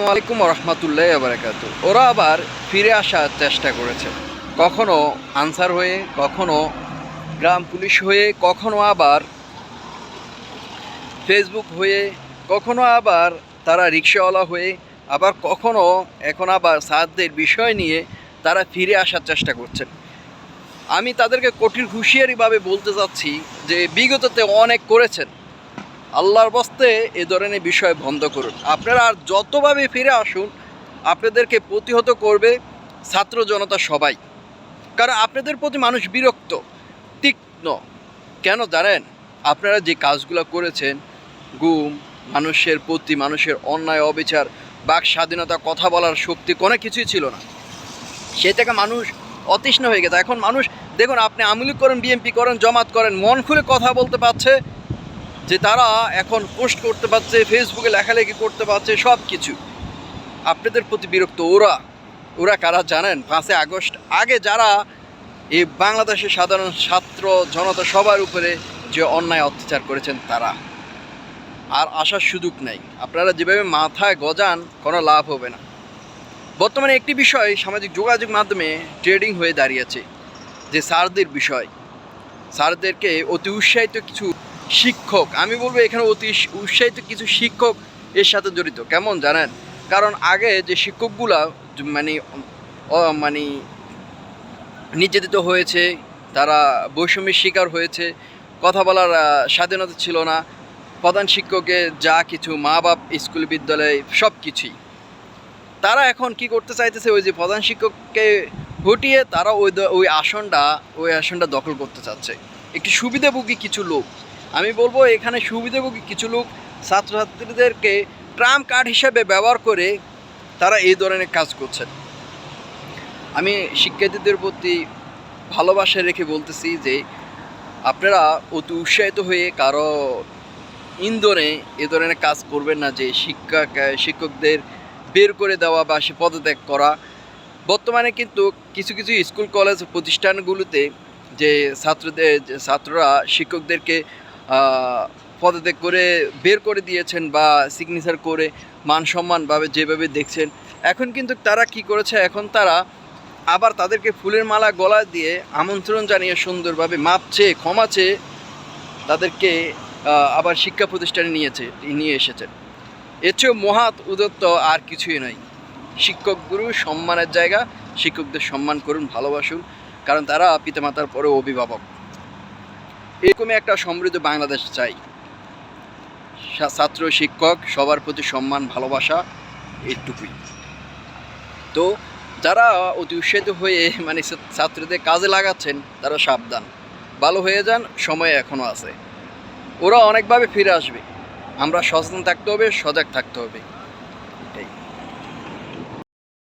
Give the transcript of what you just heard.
আসসালামু আলাইকুম রহমতুল্লাহ বারাকাতু। ওরা আবার ফিরে আসার চেষ্টা করেছে, কখনো আনসার হয়ে, কখনো গ্রাম পুলিশ হয়ে, কখনো আবার ফেসবুক হয়ে, কখনো আবার তারা রিক্সাওয়ালা হয়ে, আবার কখনো এখন আবার সাহায্যের বিষয় নিয়ে তারা ফিরে আসার চেষ্টা করছেন। আমি তাদেরকে কঠিন হুঁশিয়ারিভাবে বলতে চাচ্ছি যে বিগততে অনেক করেছেন, আল্লাহর বস্তে এ ধরনের বিষয় বন্ধ করুন। আপনারা আর যতভাবে ফিরে আসুন, আপনাদেরকে প্রতিহত করবে ছাত্র জনতা সবাই। কারণ আপনাদের প্রতি মানুষ বিরক্ত, তীক্ষ্ণ। কেন জানেন? আপনারা যে কাজগুলো করেছেন, গুম, মানুষের প্রতি মানুষের অন্যায় অবিচার, বাক স্বাধীনতা, কথা বলার শক্তি কোনো কিছুই ছিল না। সে থেকে মানুষ অতৃষ্ণ হয়ে গেছে। এখন মানুষ দেখুন, আপনি আওয়ামী লীগ করেন, বিএনপি করেন, জামাত করেন, মন খুলে কথা বলতে পারছে, যে তারা এখন পোস্ট করতে পারছে, ফেসবুকে লেখালেখি করতে পারছে, সব কিছু। আপনাদের প্রতি বিরক্ত। ওরা কারা জানেন? 5ই আগস্ট আগে যারা এই বাংলাদেশের সাধারণ ছাত্র জনতা সবার উপরে যে অন্যায় অত্যাচার করেছেন, তারা আর আসার সুযোগ নাই। আপনারা যেভাবে মাথায় গজান, কোনো লাভ হবে না। বর্তমানে একটি বিষয় সামাজিক যোগাযোগ মাধ্যমে ট্রেডিং হয়ে দাঁড়িয়েছে, যে স্যারদের বিষয়। স্যারদেরকে অতি উৎসাহিত কিছু শিক্ষক, আমি বলবো এখানে অতি উৎসাহিত কিছু শিক্ষক এর সাথে জড়িত। কেমন জানেন? কারণ আগে যে শিক্ষকগুলা মানে নির্যাতিত হয়েছে, তারা বৈষম্যের শিকার হয়েছে, কথা বলার স্বাধীনতা ছিল না, প্রধান শিক্ষকের যা কিছু, মা বাপ, স্কুল বিদ্যালয় সব কিছুই, তারা এখন কি করতে চাইতেছে? ওই যে প্রধান শিক্ষককে হটিয়ে তারা ওই আসনটা দখল করতে চাচ্ছে একটি সুবিধাভোগী কিছু লোক। আমি বলবো এখানে সুবিধাভোগী কিছু লোক ছাত্রছাত্রীদেরকে ট্রাম্প কার্ড হিসেবে ব্যবহার করে তারা এই ধরনের কাজ করছেন। আমি শিক্ষার্থীদের প্রতি ভালোবাসা রেখে বলতেছি যে আপনারা অতি উৎসাহিত হয়ে কারো ইন্ধনে এ ধরনের কাজ করবেন না, যে শিক্ষকদের বের করে দেওয়া বা সে পদত্যাগ করা। বর্তমানে কিন্তু কিছু কিছু স্কুল কলেজ প্রতিষ্ঠানগুলোতে যে ছাত্ররা শিক্ষকদেরকে পদত্যাগ করে বের করে দিয়েছেন বা সিগনেচার করে মান সম্মানভাবে যেভাবে দেখছেন, এখন কিন্তু তারা কি করেছে, এখন তারা আবার তাদেরকে ফুলের মালা গলা দিয়ে আমন্ত্রণ জানিয়ে সুন্দরভাবে মাপ চেয়ে, ক্ষমা চেয়ে তাদেরকে আবার শিক্ষা প্রতিষ্ঠানে নিয়ে এসেছেন। এর চেয়েও মহাত উদ্যত্ত আর কিছুই নয়। শিক্ষক গুরু সম্মানের জায়গা, শিক্ষকদের সম্মান করুন, ভালোবাসুন, কারণ তারা পিতামাতার পরেও অভিভাবক। এরকমই একটা সমৃদ্ধ বাংলাদেশ চাই। ছাত্র শিক্ষক সবার প্রতি সম্মান, ভালোবাসা, এইটুকুই। তো যারা অতি উৎসাহিত হয়ে ছাত্রদের কাজে লাগাচ্ছেন, তারা সাবধান, ভালো হয়ে যান, সময় এখনও আছে। ওরা অনেকভাবে ফিরে আসবে। আমরা সচেতন থাকতে হবে, সজাগ থাকতে হবে।